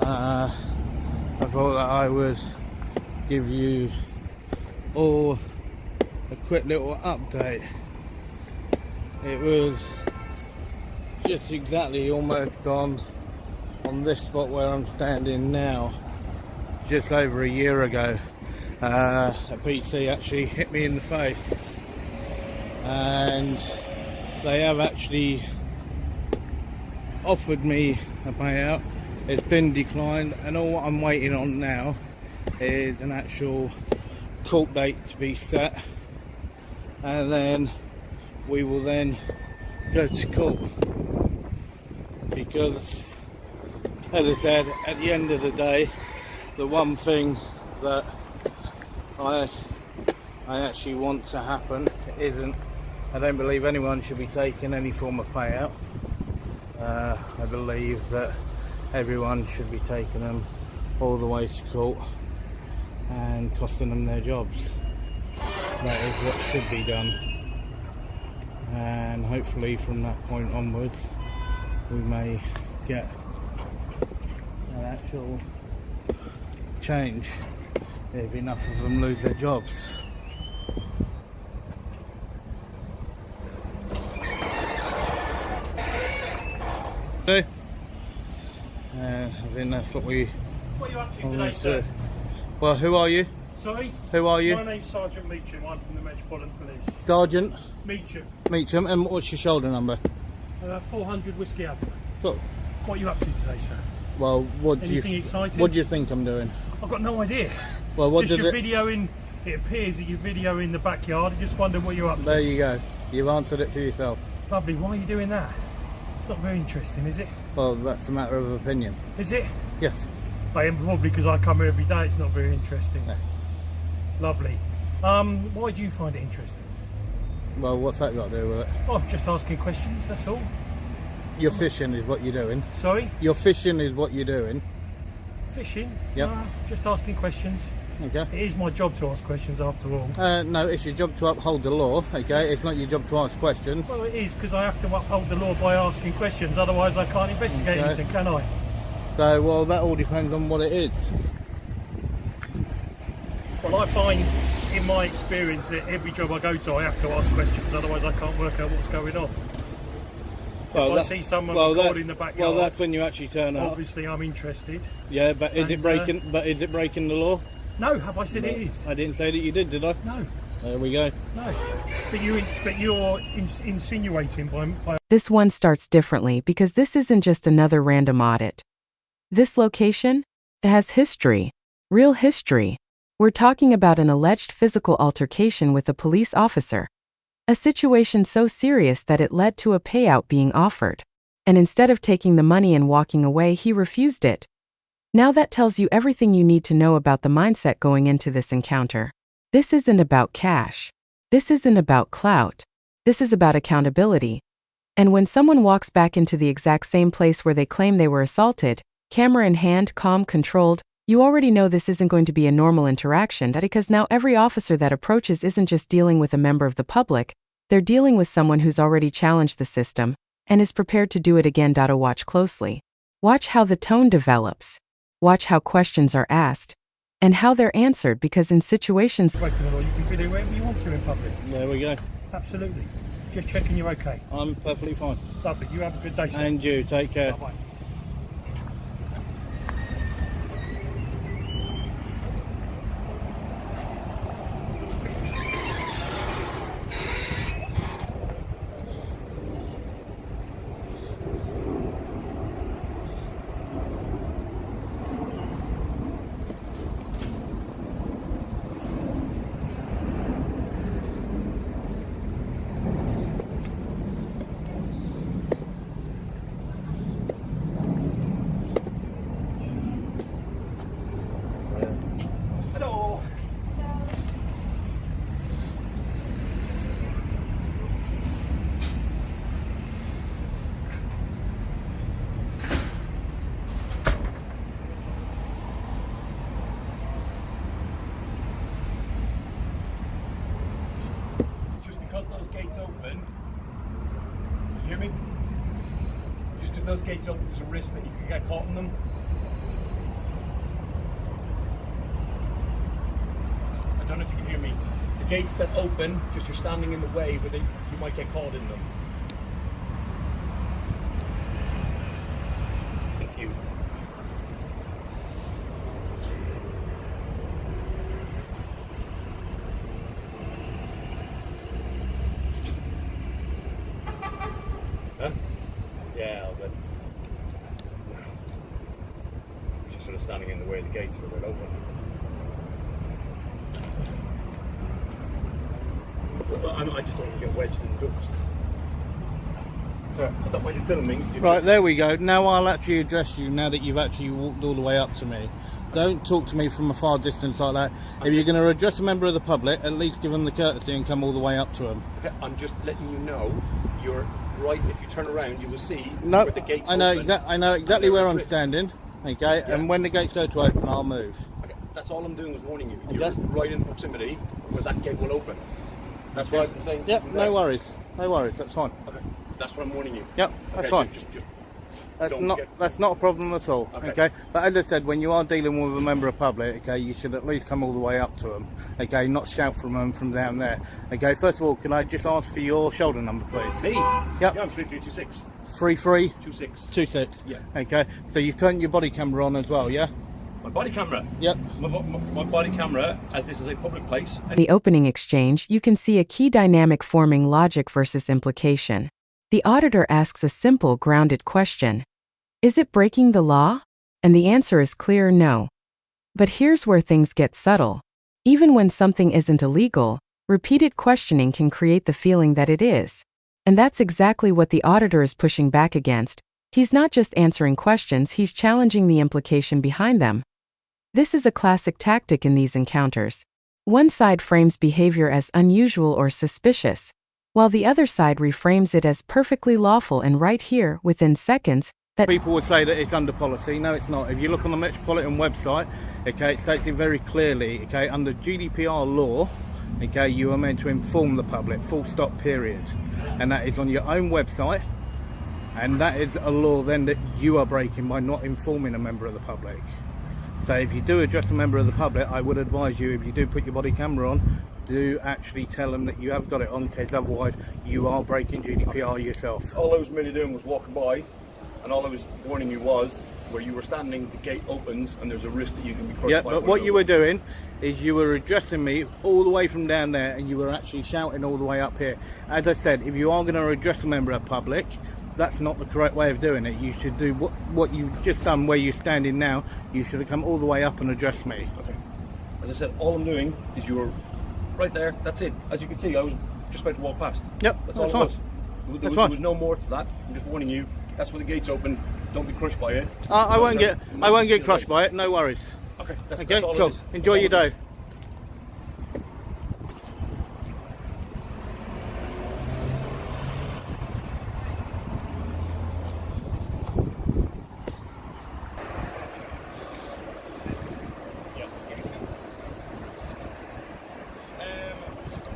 I thought that I would give you all a quick little update. It was just exactly almost on this spot where I'm standing now, just over a year ago. A PC actually hit me in the face, and they have actually offered me a payout. It's been declined, and all I'm waiting on now is an actual court date to be set, and then we will then go to court, because as I said, at the end of the day, the one thing that I actually want to happen isn't, I don't believe anyone should be taking any form of payout. I believe that everyone should be taking them all the way to court and costing them their jobs. That is what should be done, and hopefully from that point onwards we may get an actual change if enough of them lose their jobs. I think that's what we... What are you up to today, sir? Well, who are you? Sorry? Who are you? My name's Sergeant Meacham. I'm from the Metropolitan Police. Sergeant? Meacham. Meacham, and what's your shoulder number? 400 Whiskey Alpha. Cool. What are you up to today, sir? Well, Anything exciting? What do you think I'm doing? I've got no idea. Well, what just does your video in... It appears that your video in the backyard. I just wondered what you're up to. There you go. You've answered it for yourself. Lovely. Why are you doing that? It's not very interesting, is it? Well, that's a matter of opinion. Is it? Yes. I am, probably because I come here every day. It's not very interesting. No. Lovely. Why do you find it interesting? Well, what's that got to do with it? Oh, I'm just asking questions, that's all. You're fishing is what you're doing. Sorry? You're fishing is what you're doing. Fishing? Yep. No, just asking questions. Okay. It is my job to ask questions after all. No, it's your job to uphold the law, okay? It's not your job to ask questions. Well, it is, because I have to uphold the law by asking questions, otherwise I can't investigate anything, can I? So, well, that all depends on what it is. Well, I find, in my experience, that every job I go to, I have to ask questions, otherwise I can't work out what's going on. Well, if I see someone recording in the backyard, well, that's when you actually turn up. Obviously, I'm interested. Yeah, but is it breaking? But is it breaking the law? No, have I said No. it is? I didn't say that you did I? No. There we go. No. But you're insinuating by... This one starts differently because this isn't just another random audit. This location, it has history, real history. We're talking about an alleged physical altercation with a police officer. A situation so serious that it led to a payout being offered. And instead of taking the money and walking away, he refused it. Now that tells you everything you need to know about the mindset going into this encounter. This isn't about cash. This isn't about clout. This is about accountability. And when someone walks back into the exact same place where they claim they were assaulted, camera in hand, calm, controlled, you already know this isn't going to be a normal interaction, because now every officer that approaches isn't just dealing with a member of the public, they're dealing with someone who's already challenged the system and is prepared to do it again. Watch closely. Watch how the tone develops. Watch how questions are asked and how they're answered, because in situations... You can video wherever you want to in public. There we go. Absolutely. Just checking you're okay. I'm perfectly fine. Lovely. You have a good day, sir. And you, take care. Bye-bye. Gates open. You hear me? Just because those gates open, there's a risk that you can get caught in them. I don't know if you can hear me. The gates that open, just you're standing in the way where you might get caught in them. Thank you. Huh? Yeah, but just sort of standing in the way of the gates where they're open. I just don't want to get wedged in the doors. So I don't mind you filming. Right, there we go. Now I'll actually address you now that you've actually walked all the way up to me. Don't talk to me from a far distance like that. If you're going to address a member of the public, at least give them the courtesy and come all the way up to them. Okay, I'm just letting you know you're right. If you turn around, you will see No, where the gates I know, open. I know exactly where I'm Rips. standing. Okay, Yeah. and when the gates go to open, I'll move. Okay, that's all I'm doing is warning you. Okay. You're right in proximity where that gate will open. That's what I'm saying. Yep, from no there. worries. No worries, that's fine. Okay, that's what I'm warning you. Yep, that's Okay, fine. Just That's don't not a problem at all. Okay. Okay. But as I said, when you are dealing with a member of public, okay, you should at least come all the way up to them. Okay, not shout from them from down there. Okay. First of all, can I just ask for your shoulder number, please? Me? Yep. Yeah, I'm 3326. 3326. 26. Yeah. Okay. So you've turned your body camera on as well, yeah? My body camera. Yep. My body camera, as this is a public place. In the opening exchange, you can see a key dynamic forming logic versus implication. The auditor asks a simple, grounded question. Is it breaking the law? And the answer is clear no. But here's where things get subtle. Even when something isn't illegal, repeated questioning can create the feeling that it is. And that's exactly what the auditor is pushing back against. He's not just answering questions, he's challenging the implication behind them. This is a classic tactic in these encounters. One side frames behavior as unusual or suspicious, while the other side reframes it as perfectly lawful and right here, within seconds, that People would say that it's under policy. No, it's not. If you look on the Metropolitan website, okay, it states it very clearly, okay, under GDPR law, okay, you are meant to inform the public, full stop, period. And that is on your own website, and that is a law then that you are breaking by not informing a member of the public. So if you do address a member of the public, I would advise you, if you do put your body camera on, do actually tell them that you have got it on, because otherwise you are breaking GDPR yourself. All I was merely doing was walking by, and all I was warning you was where you were standing, the gate opens, and there's a risk that you can be crushed Yeah, by. but what you were doing is you were addressing me all the way from down there, and you were actually shouting all the way up here. As I said, if you are going to address a member of the public, that's not the correct way of doing it. You should do what you've just done where you're standing now. You should have come all the way up and addressed me. Okay. As I said, all I'm doing is you were right there. That's it. As you can see, I was just about to walk past. Yep, That's all it fine. was. There Fine. was no more to that. I'm just warning you. That's where the gates open. Don't be crushed by it. I won't Those are get massive crushed steel by it. No worries. gates. Okay, that's Okay, all cool. it is. Enjoy your That's all it day.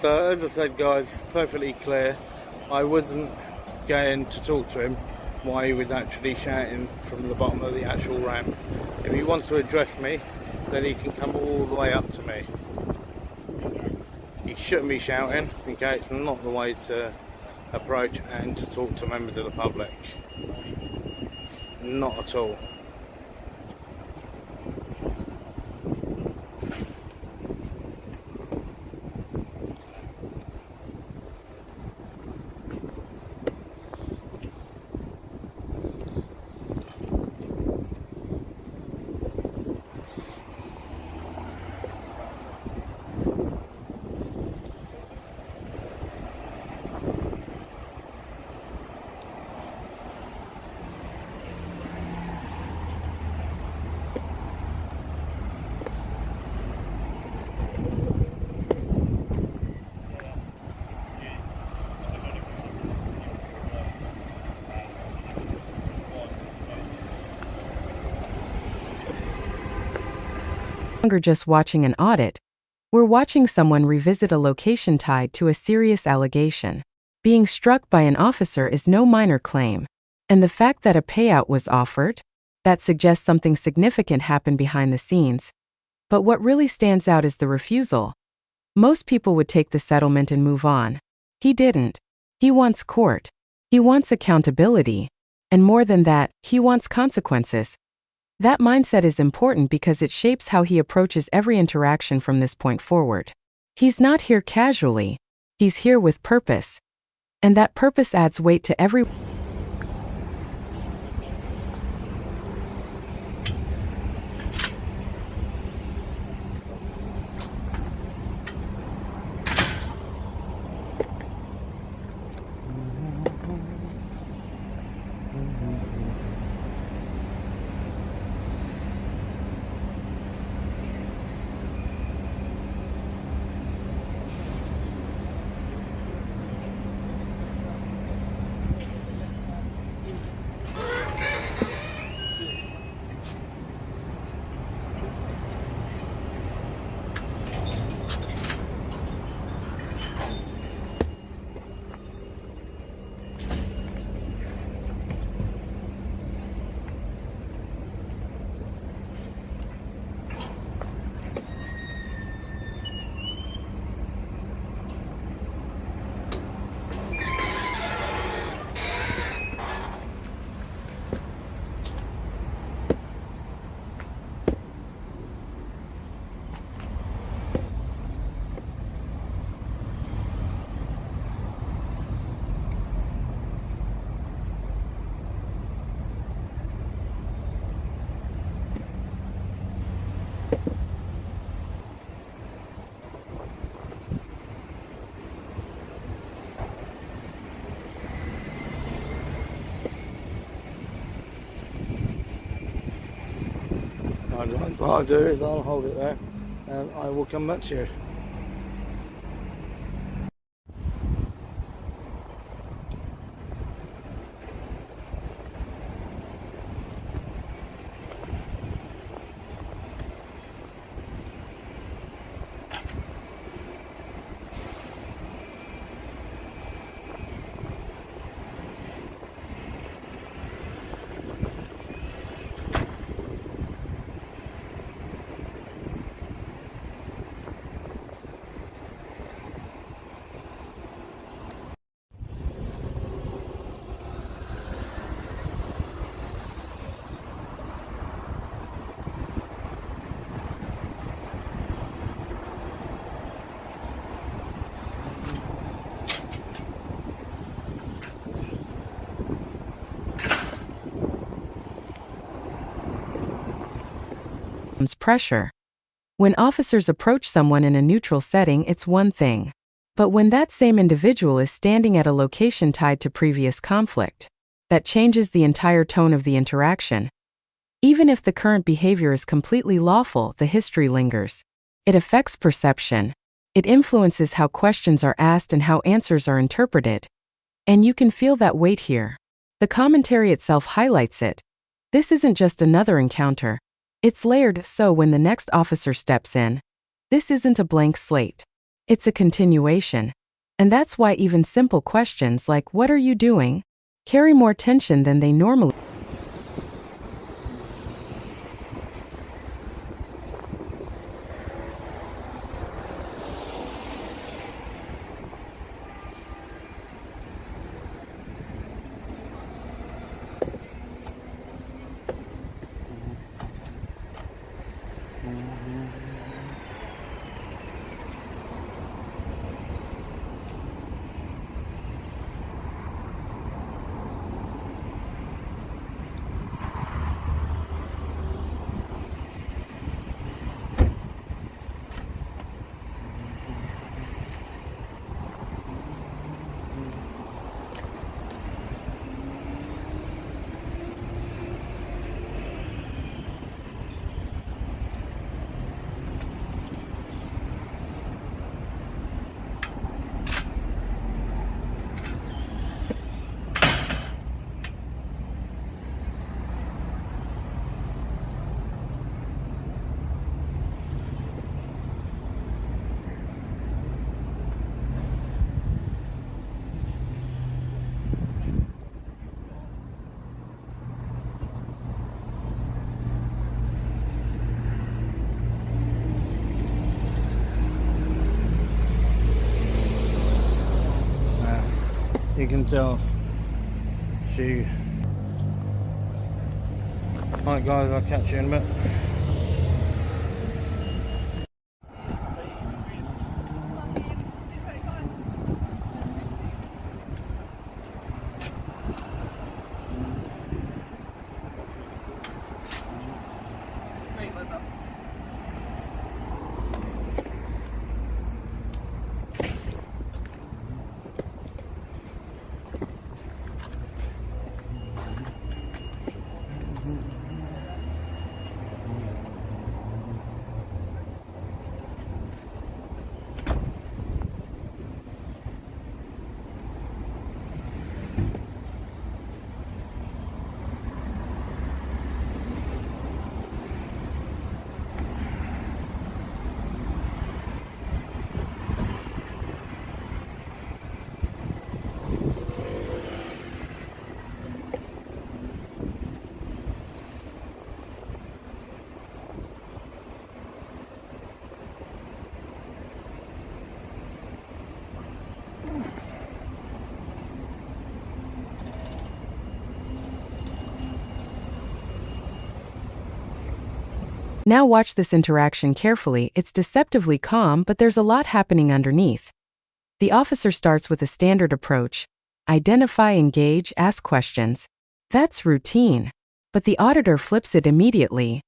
So as I said, guys, perfectly clear. I wasn't going to talk to him while he was actually shouting from the bottom of the actual ramp. If he wants to address me, then he can come all the way up to me. He shouldn't be shouting, okay? It's not the way to approach and to talk to members of the public. Not at all. longer just watching an audit, we're watching someone revisit a location tied to a serious allegation. Being struck by an officer is no minor claim, and the fact that a payout was offered, that suggests something significant happened behind the scenes. But what really stands out is the refusal. Most people would take the settlement and move on. He didn't. He wants court. He wants accountability. And more than that, he wants consequences. That mindset is important because it shapes how he approaches every interaction from this point forward. He's not here casually. He's here with purpose. And that purpose adds weight to every What I'll do is I'll hold it there and I will come back to you. Pressure. When officers approach someone in a neutral setting, it's one thing. But when that same individual is standing at a location tied to previous conflict, that changes the entire tone of the interaction. Even if the current behavior is completely lawful, the history lingers. It affects perception. It influences how questions are asked and how answers are interpreted. And you can feel that weight here. The commentary itself highlights it. This isn't just another encounter. It's layered, so when the next officer steps in, this isn't a blank slate. It's a continuation. And that's why even simple questions like, "What are you doing?" carry more tension than they normally. You can tell she... Alright guys, I'll catch you in a bit. Now watch this interaction carefully. It's deceptively calm, but there's a lot happening underneath. The officer starts with a standard approach: identify, engage, ask questions. That's routine. But the auditor flips it immediately.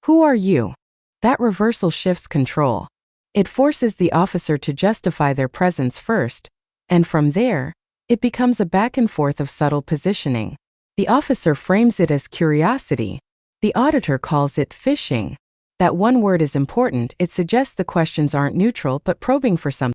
Who are you? That reversal shifts control. It forces the officer to justify their presence first, and from there, it becomes a back and forth of subtle positioning. The officer frames it as curiosity. The auditor calls it fishing. That one word is important. It suggests the questions aren't neutral but probing for something.